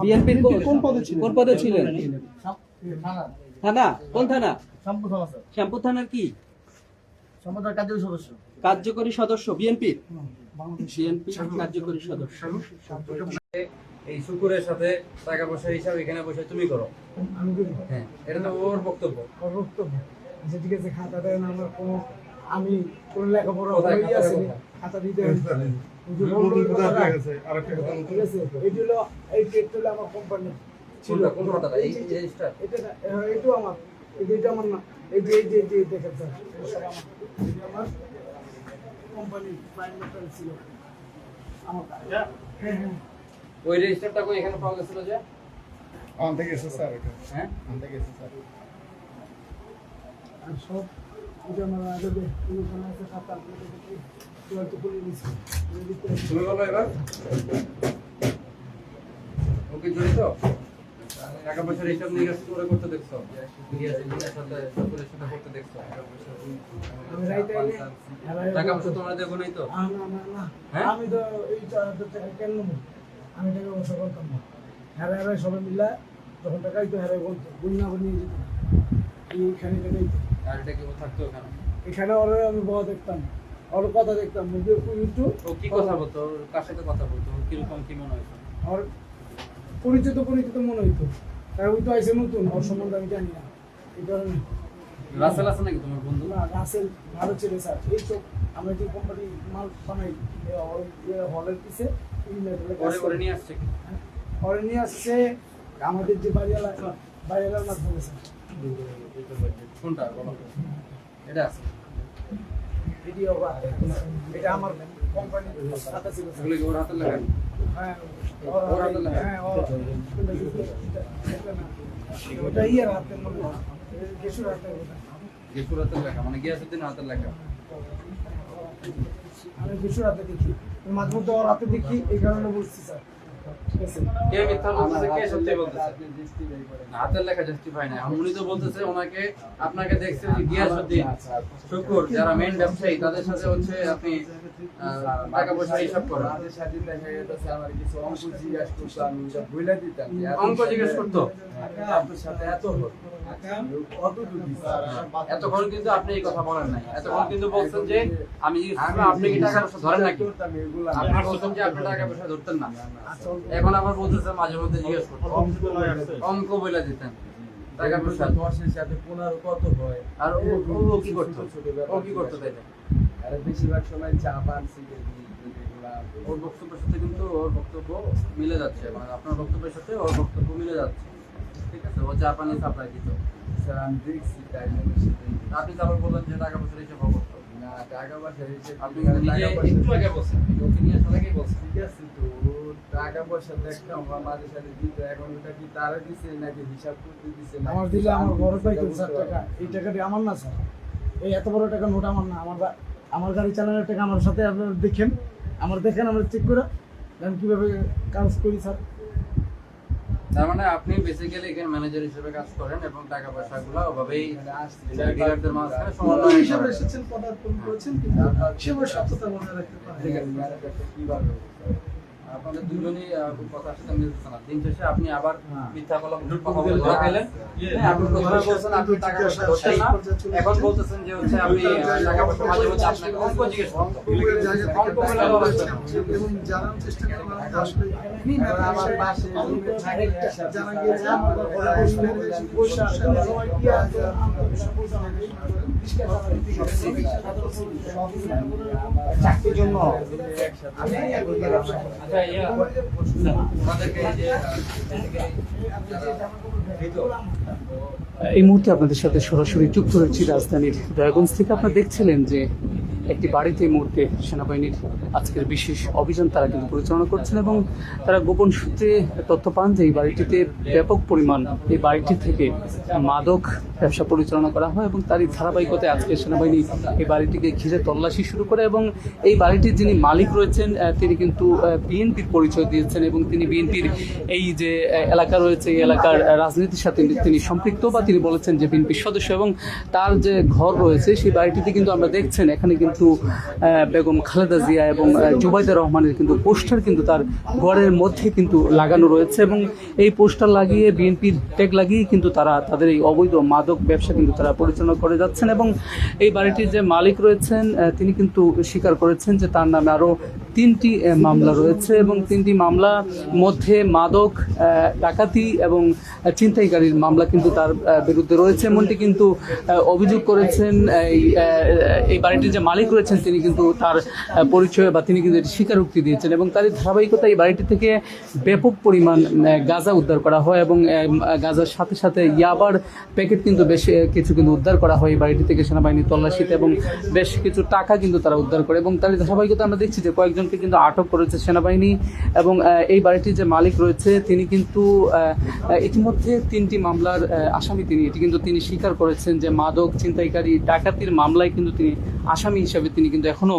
বিএনপির কোন পদে ছিলেন? থানা কোন থানা? শ্যামপুর থানার কি কার্যকরী সদস্য? বিএনপির কার্যকরী সদস্য। এই শুকুরের সাথে টাকা পয়সা হিসাব এখানে বসে তুমি করো। হ্যাঁ, এটা তো ওর বক্তব্য। যে ঠিক আছে খাতা দেন, আমার কোনো আমি কোন লেখাপড়া খাতা দিতে ঠিক আছে। এই হলো এই পেট্রোল আমার কোম্পানি ছিল। কোন কথাটা এই রেজিস্টার এটা আমার, এটা আমার না। এই যে দেখেন স্যার, সব আমার, এটা আমার কোম্পানি প্রাইম মেটাল ছিল আমার। হ্যাঁ হ্যাঁ, ওই রেজিস্টারটা কই এখানে পাওয়া গেছিল যে? আন থেকে এসে স্যার এটা। হ্যাঁ, আন থেকে এসে স্যার। আর সব এটা আমার আগে কোনো কোনো একটা খাতা আপনাদের দেখি তো খুলে দিয়েছি। তুমি বলো এবার। ওকে জড়িত টাকা পয়সার হিসাব নিকাশ করে করতে দেখছো? শুকুরের সাথে করতে দেখছো? আমি রাইতে এলে টাকা পয়সা তোমরা দেখো নাই তো? না হ্যাঁ? আমি তো এই 4000 টাকা কেন নেবো? আমি টাকা পয়সা করতাম না। হ্যাঁ সবাই মিলে যখন টাকাই তো হ্যাঁ বলতো গুণনা নিয়ে যেত এইখানে নেই। আর এটা কেউ থাকতো ওখানে? এখানে ওরা আমি বড় দেখতাম, ওর কথা দেখতাম, মুখে একটু ও কি কথা বলতো? ওর কার সাথে কথা বলতো? কিরকম কি মনে হইতো? আর পরিচিত মনে হইতো। তাই ওই তো আইসে নতুন, ওর সম্বন্ধে আমি জানি না এই কারণে। রাসেল আছে নাকি তোমার বন্ধু? না, রাসেল ভালো ছিল স্যার। এই তো আমরা যে কোম্পানি মাল বানাই হলের পিছে ওরে নিয়ে আসছে কি? ওরে নিয়ে আসছে আমাদের যে বাড়িওয়ালার মাধ্যমে স্যার। কোনটা বলো? এটা আছে। ভিডিও বা এটা আমার কোম্পানির খাতা ছিল স্যার। এগুলো কি ওর হাতে লাগা? হ্যাঁ ওর হাতে লাগা? হ্যাঁ ওটা ইয়ের হাতে মনে হয়, কেশুর হাতে ওটা। গেসুর হাতে লেখা মানে গিয়াসউদ্দিন হাতে লেখা। আমি কেশুর হাতে দেখি, মাঝে মধ্যে ওর হাতে দেখি, এই কারণে বলছি স্যার। ঠিক আছে, কে মিথ্যা বলতেছে, কে সত্যি বলতেছে? হাতের লেখা জাস্টিফাই না। উনি তো বলতেছে ওনাকে আপনাকে দেখছে যে গিয়াসউদ্দিন শুকুর যারা মেইন ব্যবসায়ী তাদের সাথে হচ্ছে আপনি টাকা পয়সা হিসাব করেন। তাদের সাথে দেখা গেছে আমার কিছু অঙ্ক জিজ্ঞাসা করতো, আমি ওটা বইলা দিতাম। অঙ্ক জিজ্ঞেস করতো? আপনার সাথে এত হল কত দূর এতক্ষণ কিন্তু আপনি এই কথা বলেন নাই। এতক্ষণ কিন্তু বলছেন যে আমি আপনি কি টাকা পয়সা ধরেন নাকি? আপনি বলছেন যে আপনি টাকা পয়সা ধরতেন না। এখন আবার বলতেছেন মাঝে মধ্যে জিজ্ঞেস করতেন, অঙ্ক বলে দিতেন। টাকা পয়সা 10 এর সাথে 15 কত হয়? আর ও কি করতো? ও কি করতো তাই না? আর বেশিরভাগ সময় চা পান সিগারেট এগুলা। ওর বক্তব্যের সাথে কিন্তু ওর বক্তব্য মিলে যাচ্ছে, মানে আপনার বক্তব্যের সাথে ওর বক্তব্য মিলে যাচ্ছে। ঠিক আছে, ও চা পানি সাপ্লাই দিত। স্যার আমি দেখছি তাই জন্য সেটাই। আপনি তারপর বললেন যে টাকা পয়সা হিসেবে করতো না, টাকা পয়সা হিসেবে আপনি নিজে একটু আগে বলছেন, ওকে নিয়ে আসলে আগেই বলছেন। ঠিক আছে, তো টাকা পয়সা দেখতাম আমার মাঝে সাথে দিত। এখন ওটা কি তারা দিছে নাকি হিসাব করতে দিছে? আমার দিলে আমার বড় পাইতো স্যার টাকা। এই টাকাটি আমার না স্যার, এই এত বড় টাকা নোট আমার না। আমার গাড়ি চালানোর টাকা আমার সাথে আপনারা দেখেন, আমরা চেক করে আমি কিভাবে কাজ করি স্যার। তার মানে আপনি বেসিক্যালি এখানে ম্যানেজার হিসেবে কাজ করেন এবং টাকা পয়সাগুলো ওভাবেই ডিলারদের মাঝখানে সমন্বয় হিসাবে করেন। এসেছেন, পদার্পণ করেছেন, কিন্তু সেভাবে সত্যতা বজায় রাখতে পারেন। ঠিক আছে, কিভাবে আপনাদের দুজনই কথার সাথে মিলছে না। দিন শেষে আপনি আবার মিথ্যা কথা বলে ধরা খেলেন। হ্যাঁ, আপনি প্রথমে বলছেন আপনি টাকা পয়সা ধরছেন না, এখন বলতেছেন যে হচ্ছে আপনি টাকা পয়সা মাঝে মধ্যে আপনাকে অঙ্ক জিজ্ঞেস করতো। অঙ্ক বলে বলছেন এবং জানার চেষ্টা করলাম যে আসলে আমার পাশে জানা গিয়েছে আমার ঘরে বসে সবাই কি আছে চাকরির জন্য আমি আচ্ছা ইয়া আমাদেরকে এই যে এই মুহূর্তে আপনাদের সাথে সরাসরি যুক্ত হয়েছি রাজধানীর দয়াগঞ্জ থেকে। আপনারা দেখছিলেন যে একটি বাড়িতে এই মুহূর্তে সেনাবাহিনীর আজকের বিশেষ অভিযান তারা কিন্তু পরিচালনা করছেন এবং তারা গোপন সূত্রে তথ্য পান যে এই বাড়িটিতে ব্যাপক পরিমাণ এই বাড়িটি থেকে মাদক ব্যবসা পরিচালনা করা হয় এবং তারই ধারাবাহিকতায় আজকে সেনাবাহিনী এই বাড়িটিকে ঘিরে তল্লাশি শুরু করে এবং এই বাড়িটির যিনি মালিক রয়েছেন তিনি কিন্তু বিএনপির পরিচয় দিয়েছেন এবং তিনি বিএনপির এই যে এলাকা রয়েছে এই এলাকার রাজনীতির সাথে তিনি সম্পৃক্ত বা তিনি বলেছেন যে বিএনপির সদস্য এবং তার যে ঘর রয়েছে সেই বাড়িটিতে কিন্তু আমরা দেখছেন এখানে কিন্তু কিন্তু বেগম খালেদা জিয়া এবং জুবাইদা রহমানের কিন্তু পোস্টার কিন্তু তার ঘরের মধ্যে কিন্তু লাগানো রয়েছে এবং এই পোস্টার লাগিয়ে বিএনপির ট্যাগ লাগিয়ে কিন্তু তারা তাদের এই অবৈধ মাদক ব্যবসা কিন্তু তারা পরিচালনা করে যাচ্ছেন। এবং এই বাড়িটির যে মালিক রয়েছেন তিনি কিন্তু স্বীকার করেছেন যে তার নামে আরও 3টি মামলা রয়েছে এবং 3টি মামলা মধ্যে মাদক, ডাকাতি এবং ছিনতাইকারীর মামলা কিন্তু তার বিরুদ্ধে রয়েছে, এমনটি কিন্তু অভিযোগ করেছেন। এই বাড়িটির যে মালিক রয়েছেন তিনি কিন্তু তার পরিচয় বা তিনি কিন্তু এটি স্বীকারোক্তি দিয়েছেন এবং তারই ধারাবাহিকতা এই বাড়িটি থেকে ব্যাপক পরিমাণ গাঁজা উদ্ধার করা হয় এবং গাঁজার সাথে সাথে ইয়াবার প্যাকেট কিন্তু বেশ কিছু কিন্তু উদ্ধার করা হয় এই বাড়িটি থেকে সেনাবাহিনী তল্লাশিতে এবং বেশ কিছু টাকা কিন্তু তারা উদ্ধার করে এবং তারই ধারাবাহিকতা আমরা দেখছি যে কয়েকজনকে কিন্তু আটক করেছে সেনাবাহিনী। এবং এই বাড়িটির যে মালিক রয়েছে তিনি কিন্তু ইতিমধ্যে 3টি মামলার আসামি এটি কিন্তু তিনি স্বীকার করেছেন যে মাদক, ছিনতাইকারী, ডাকাতির মামলায় কিন্তু তিনি আসামি হিসাবে তিনি কিন্তু এখনও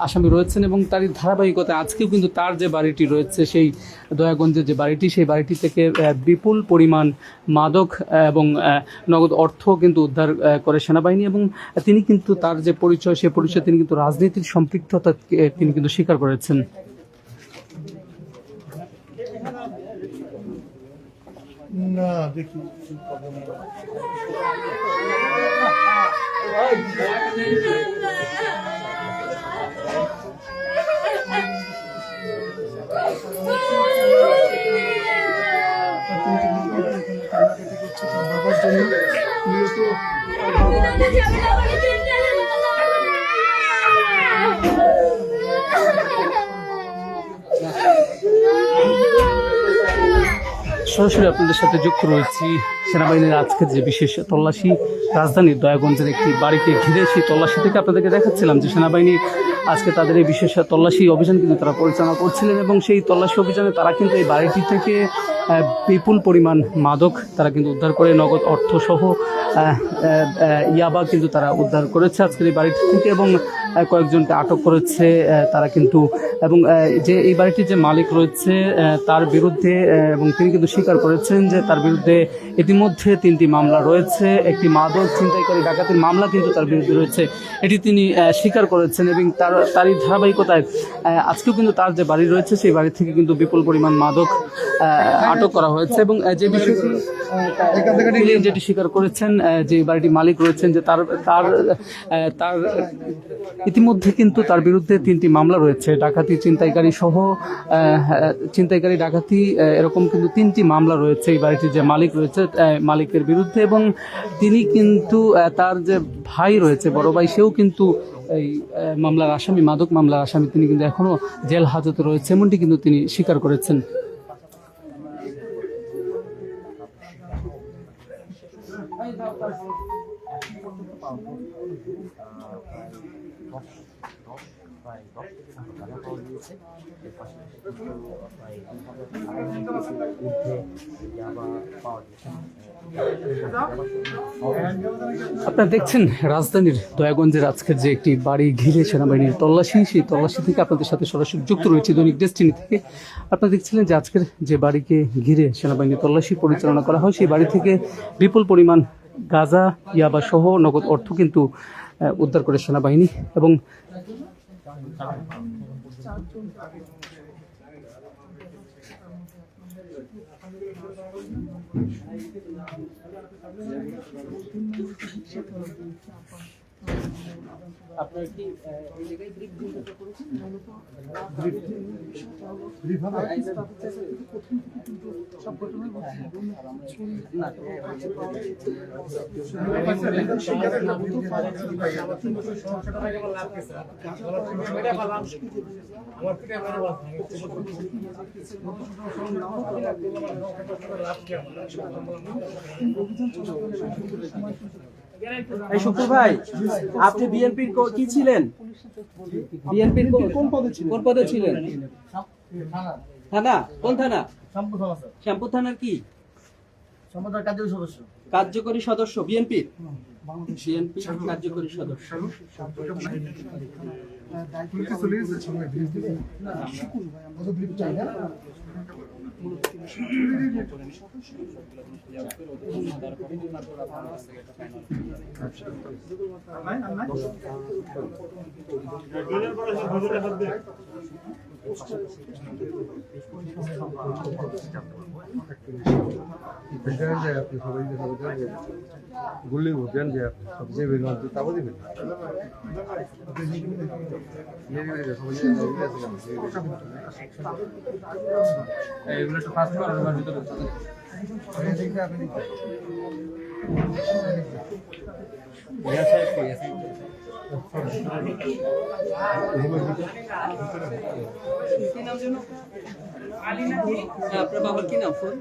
আসামি রয়েছেন এবং তারই ধারাবাহিকতায় আজকেও কিন্তু তার যে বাড়িটি রয়েছে সেই দয়াগঞ্জের যে বাড়িটি সেই বাড়িটি থেকে বিপুল পরিমাণ মাদক এবং নগদ অর্থ কিন্তু উদ্ধার করে সেনাবাহিনী এবং তিনি কিন্তু তার যে পরিচয় সেই পরিচয় তিনি কিন্তু রাজনীতির সম্পৃক্ততা তিনি কিন্তু স্বীকার করেছেন। না দেখি বাবার জন্য সরাসরি আপনাদের সাথে যুক্ত রয়েছি সেনাবাহিনীর আজকের যে বিশেষ তল্লাশি রাজধানীর দয়াগঞ্জের একটি বাড়িকে ঘিরে সেই তল্লাশি থেকে আপনাদেরকে দেখাচ্ছিলাম যে সেনাবাহিনী আজকে তাদের এই বিশেষ তল্লাশি অভিযান কিন্তু তারা পরিচালনা করছিলেন এবং সেই তল্লাশি অভিযানে তারা কিন্তু এই বাড়িটি থেকে বিপুল পরিমাণ মাদক তারা কিন্তু উদ্ধার করে নগদ অর্থসহ ইয়াবা কিন্তু তারা উদ্ধার করেছে আজকের এই বাড়িটি থেকে এবং কয়েকজনকে আটক করেছে তারা কিন্তু। এবং যে এই বাড়িটির যে মালিক রয়েছে তার বিরুদ্ধে এবং তিনি কিন্তু স্বীকার করেছেন যে তার বিরুদ্ধে ইতিমধ্যে 3টি মামলা রয়েছে, একটি মাদক, ছিনতাইকারী, ডাকাতির মামলা কিন্তু তার বিরুদ্ধে রয়েছে, এটি তিনি স্বীকার করেছেন এবং তারই ধারাবাহিকতায় আজকেও কিন্তু তার যে বাড়ি রয়েছে সেই বাড়ি থেকে কিন্তু বিপুল পরিমাণ মাদক আটক করা হয়েছে এবং যে বিষয়টি তিনি যেটি স্বীকার করেছেন যে বাড়িটির মালিক রয়েছেন যে তার ইতিমধ্যে কিন্তু তার বিরুদ্ধে 3টি মামলা রয়েছে, ডাকাতি, ছিনতাইকারী সহ ছিনতাইকারী, ডাকাতি এরকম কিন্তু 3টি মামলা রয়েছে এই বাড়িটির যে মালিক রয়েছে মালিকের বিরুদ্ধে এবং তিনি কিন্তু তার যে ভাই রয়েছে বড় ভাই সেও কিন্তু এই মামলার আসামি, মাদক মামলার আসামি, তিনি কিন্তু এখনো জেল হাজতে রয়েছে এমনটি কিন্তু তিনি স্বীকার করেছেন। আপনারা দেখছেন রাজধানীর দয়াগঞ্জের আজকের যে একটি বাড়ি ঘিরে সেনাবাহিনীর তল্লাশি, সেই তল্লাশি থেকে আপনাদের সাথে সরাসরি যুক্ত রয়েছে দৈনিক ডেস্টিনি থেকে। আপনারা দেখছিলেন যে আজকের যে বাড়িকে ঘিরে সেনাবাহিনীর তল্লাশি পরিচালনা করা হয় সেই বাড়ি থেকে বিপুল পরিমাণ গাঁজা, ইয়াবা সহ নগদ অর্থ কিন্তু উদ্ধার করে সেনাবাহিনী এবং আপনার কি এই জায়গায় ব্রিক দিতে করেছেন সব ঘটনায় এই শুক্র ভাই, আপনি বিএনপির কি ছিলেন? বিএনপির কোন পদে ছিলেন? থানা? কোন থানা? শ্যামপুর থানার কি কার্যকরী সদস্য? বিএনপির কার্যকরী সদস্য। মূলত তিনি করেন সদস্য গুলি বুঝেন যে সবচেয়ে বেশি তাও দিবেন এইগুলো একটু ফাস্ট করার ভিতরে আপনার বাবার কি নাম ফোন